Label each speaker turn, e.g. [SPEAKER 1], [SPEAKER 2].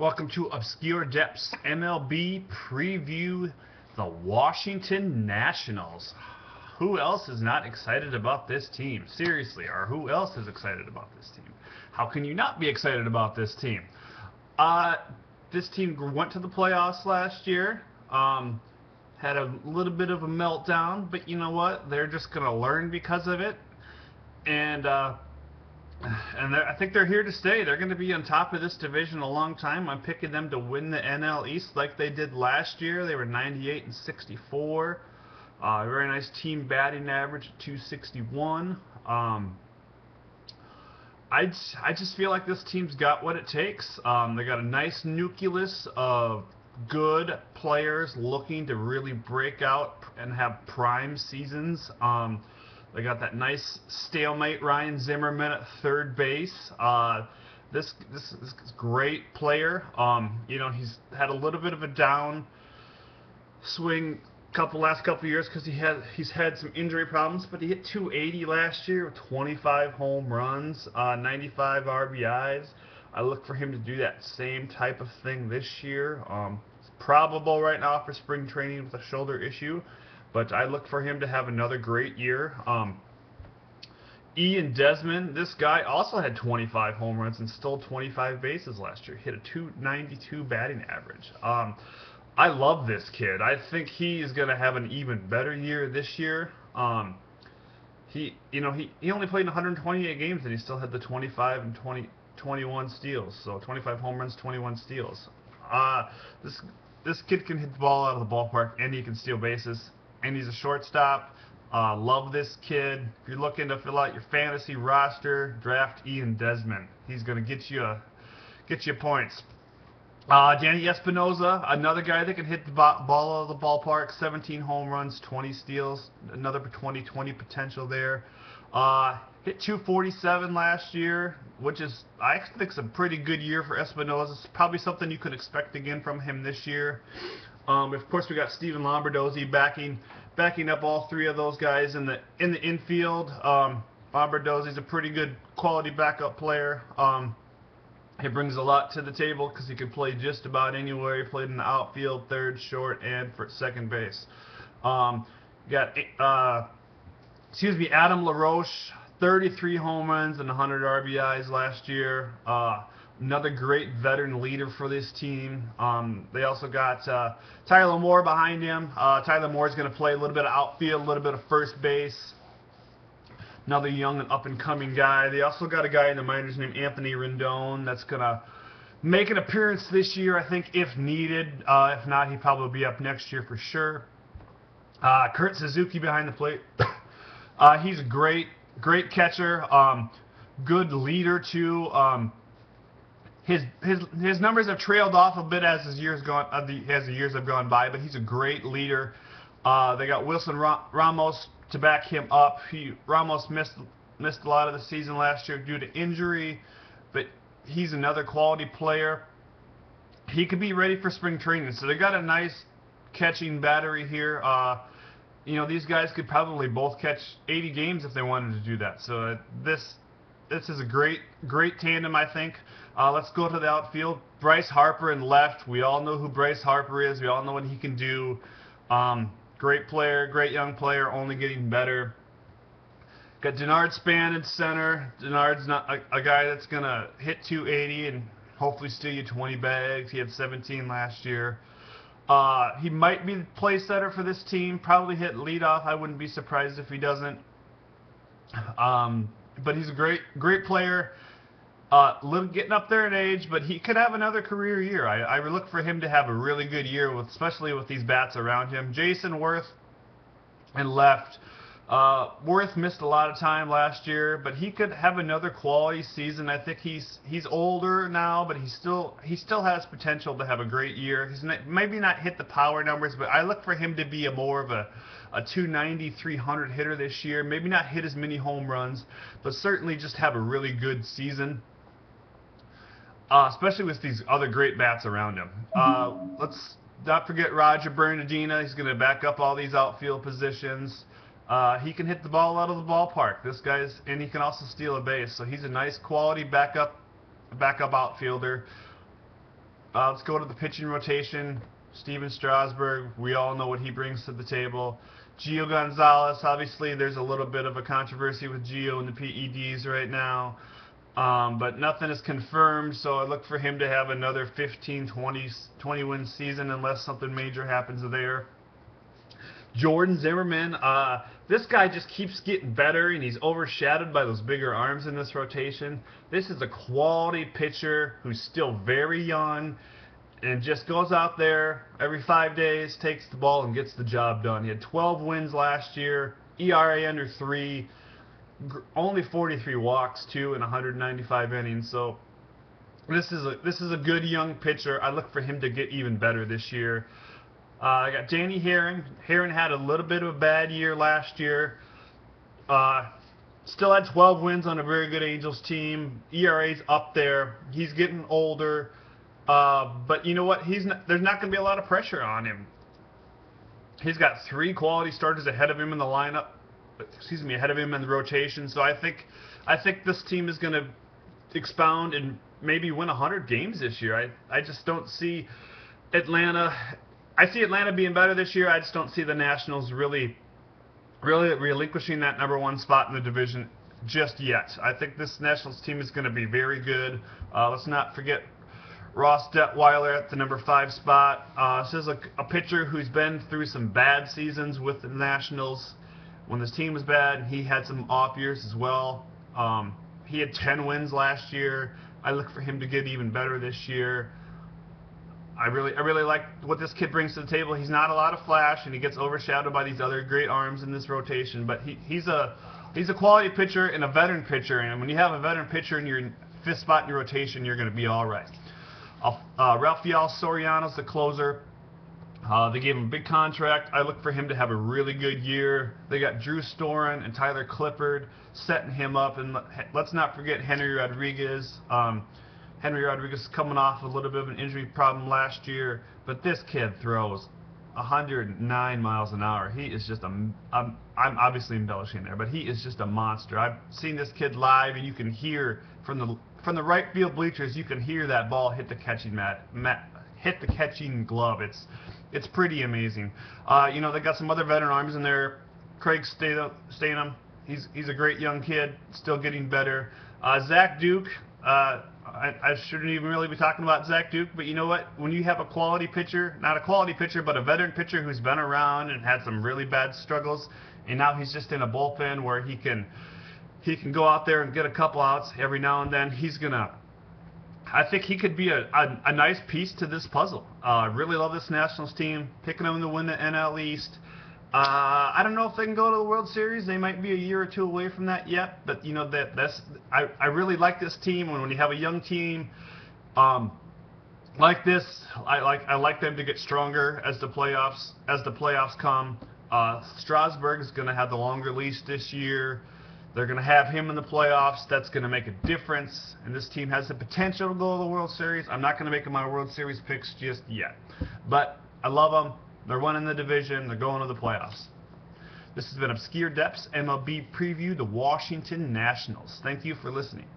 [SPEAKER 1] Welcome to Obscure Depths MLB preview, the Washington Nationals. Who else is not excited about this team? Seriously, or who else is excited about this team? How can you not be excited about this team? This team went to the playoffs last year, had a little bit of a meltdown, but you know what? They're just going to learn because of it, and I think they're here to stay. They're going to be on top of this division a long time. I'm picking them to win the NL East like they did last year. They were 98 and 64. Very nice team batting average at 261. I just feel like this team's got what it takes. They got a nice nucleus of good players looking to really break out and have prime seasons. They got that nice stalemate Ryan Zimmerman at third base. This great player. He's had a little bit of a down swing last couple years because he's had some injury problems, but he hit 280 last year with 25 home runs, 95 RBIs. I look for him to do that same type of thing this year. It's probable right now for spring training with a shoulder issue, but I look for him to have another great year. Ian Desmond, this guy also had 25 home runs and stole 25 bases last year. Hit a 292 batting average. I love this kid. I think he is going to have an even better year this year. He only played in 128 games and he still had the 25 and 21 steals. So 25 home runs, 21 steals. This kid can hit the ball out of the ballpark and he can steal bases. And he's a shortstop. Love this kid. If you're looking to fill out your fantasy roster, draft Ian Desmond. He's going to get you points. Danny Espinosa, another guy that can hit the ball out of the ballpark. 17 home runs, 20 steals. Another 2020 potential there. Hit 247 last year, which is, I think, is a pretty good year for Espinosa. It's probably something you could expect again from him this year. Of course, we got Steven Lombardozzi backing up all three of those guys in the infield. Lombardozzi's a pretty good quality backup player. He brings a lot to the table because he can play just about anywhere. He played in the outfield, third, short, and for second base. Adam LaRoche, 33 home runs and 100 RBIs last year. Another great veteran leader for this team. They also got Tyler Moore behind him. Tyler Moore is going to play a little bit of outfield, a little bit of first base. Another young and up-and-coming guy. They also got a guy in the minors named Anthony Rendon that's going to make an appearance this year, I think, if needed. If not, he'll probably be up next year for sure. Kurt Suzuki behind the plate. He's a great catcher. Good leader, too. His numbers have trailed off a bit as the years have gone by, but he's a great leader. They got Wilson Ramos to back him up. Ramos missed a lot of the season last year due to injury, but he's another quality player. He could be ready for spring training, so they got a nice catching battery here. These guys could probably both catch 80 games if they wanted to do that. So this is a great tandem, I think. Let's go to the outfield. Bryce Harper in left. We all know who Bryce Harper is. We all know what he can do. Great player, great young player, only getting better. Got Denard Span in center. Denard's not a guy that's going to hit 280 and hopefully steal you 20 bags. He had 17 last year. He might be the play setter for this team. Probably hit leadoff. I wouldn't be surprised if he doesn't. But he's a great player. Getting up there in age, but he could have another career year. I look for him to have a really good year, especially with these bats around him. Jason Worth in left. Worth missed a lot of time last year, but he could have another quality season. I think he's older now, but he still has potential to have a great year. He's maybe not hit the power numbers, but I look for him to be more of a 290, 300 hitter this year. Maybe not hit as many home runs, but certainly just have a really good season. Especially with these other great bats around him. Let's not forget Roger Bernardina. He's going to back up all these outfield positions. He can hit the ball out of the ballpark. And he can also steal a base. So he's a nice quality backup outfielder. Let's go to the pitching rotation. Steven Strasburg, we all know what he brings to the table. Gio Gonzalez, obviously there's a little bit of a controversy with Gio and the PEDs right now. But nothing is confirmed, so I look for him to have another 15, 20 win season unless something major happens there. Jordan Zimmerman, this guy just keeps getting better, and he's overshadowed by those bigger arms in this rotation. This is a quality pitcher who's still very young and just goes out there every 5 days, takes the ball, and gets the job done. He had 12 wins last year, ERA under 3, only 43 walks too in 195 innings. So this is a good young pitcher. I look for him to get even better this year. I got Danny Herron. Herron had a little bit of a bad year last year. Still had 12 wins on a very good Angels team. ERA's up there. He's getting older. But you know what? There's not going to be a lot of pressure on him. He's got 3 quality starters ahead of him in the lineup. Ahead of him in the rotation. So I think this team is going to expound and maybe win 100 games this year. I just don't see Atlanta. I see Atlanta being better this year. I just don't see the Nationals really relinquishing that #1 spot in the division just yet. I think this Nationals team is going to be very good. Let's not forget Ross Detweiler at the #5 spot. This is a pitcher who's been through some bad seasons with the Nationals. When this team was bad, he had some off years as well. He had 10 wins last year. I look for him to get even better this year. I really like what this kid brings to the table. He's not a lot of flash, and he gets overshadowed by these other great arms in this rotation. But he's a quality pitcher and a veteran pitcher. And when you have a veteran pitcher in your 5th spot in your rotation, you're going to be all right. Rafael Soriano's the closer. They gave him a big contract. I look for him to have a really good year. They got Drew Storen and Tyler Clippard setting him up. And let's not forget Henry Rodriguez. Henry Rodriguez is coming off a little bit of an injury problem last year, but this kid throws 109 miles an hour. He is just I'm obviously embellishing there, but he is just a monster. I've seen this kid live, and you can hear from the right field bleachers, you can hear that ball hit the catching hit the catching glove. It's pretty amazing. You know, they got some other veteran arms in there. Craig Stanham, he's a great young kid, still getting better. Zach Duke. I shouldn't even really be talking about Zach Duke, but you know what? When you have a quality pitcher, not a quality pitcher, but a veteran pitcher who's been around and had some really bad struggles, and now he's just in a bullpen where he can go out there and get a couple outs every now and then. I think he could be a nice piece to this puzzle. I really love this Nationals team, picking them to win the NL East. I don't know if they can go to the World Series. They might be a year or 2 away from that yet. But you know I really like this team. When you have a young team like this, I like them to get stronger as the playoffs come. Strasburg is going to have the longer leash this year. They're going to have him in the playoffs. That's going to make a difference. And this team has the potential to go to the World Series. I'm not going to make my World Series picks just yet, but I love them. They're winning the division. They're going to the playoffs. This has been Obscure Depths MLB Preview, the Washington Nationals. Thank you for listening.